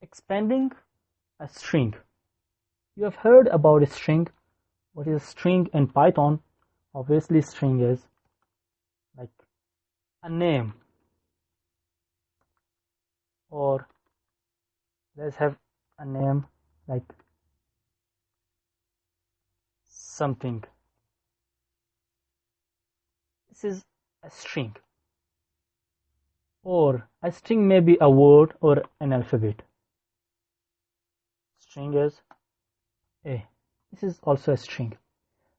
Expanding a string. You have heard about a string. What is a string in Python? Obviously, string is like a name, or let's have a name like something. This is a string, or a string may be a word or an alphabet. String is A. This is also a string.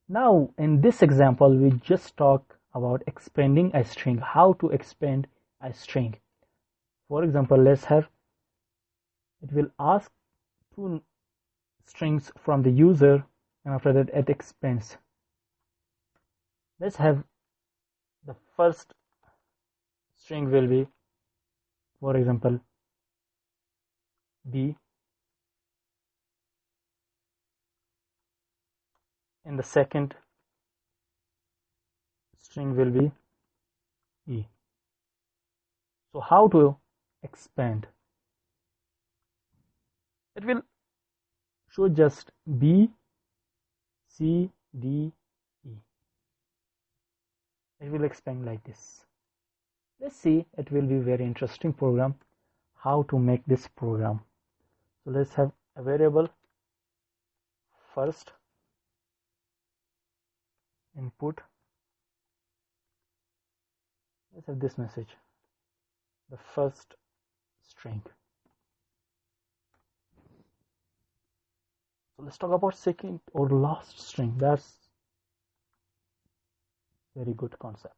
Now in this example we just talk about expanding a string, how to expand a string. For example, let's have, it will ask two strings from the user, and after that it expands. Let's have the first string will be, for example, B, and the second string will be E. So how to expand? It will show just B, C, D, E. It will expand like this. Let's see, it will be very interesting program, how to make this program. So let's have a variable first input. Let's have this message, the first string. So let's talk about second or last string. That's very good concept.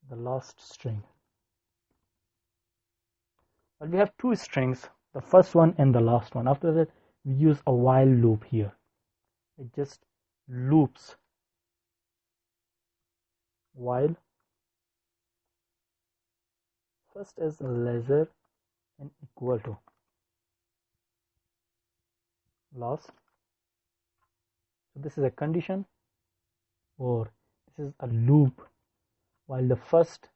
The last string. But we have two strings, the first one and the last one. After that we use a while loop here. It just loops while first is lesser and equal to last. So this is a condition, or this is a loop, while the first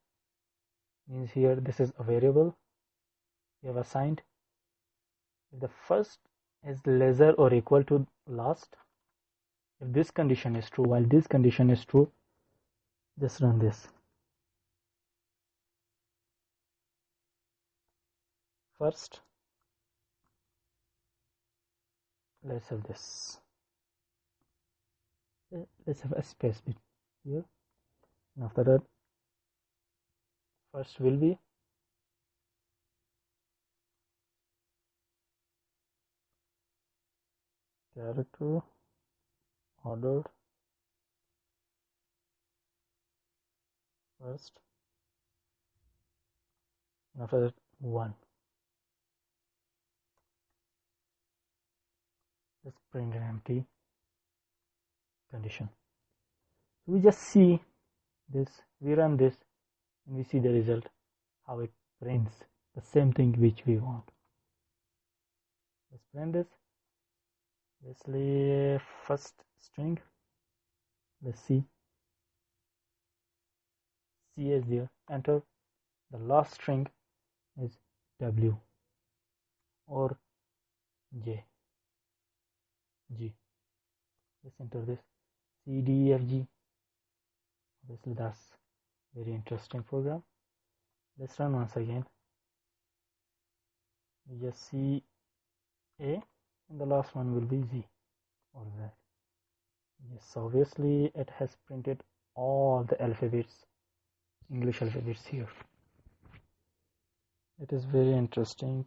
means here this is a variable we have assigned. If the first is lesser or equal to last, if this condition is true, while this condition is true, just run this. First, let's have this. Let's have a space bit here, and after that first will be character ordered first, and after that 1. Let's print an empty condition. We just see this, we run this, and we see the result, how it prints the same thing which we want. Let's print this. Let's leave first string. Let's see. C is there. Enter. The last string is W or J. G. Let's enter this. C, D, E, F, G. Obviously that's very interesting program. Let's run once again. We just see A, and the last one will be Z or Z. Yes, obviously it has printed all the alphabets, English alphabets here. It is very interesting.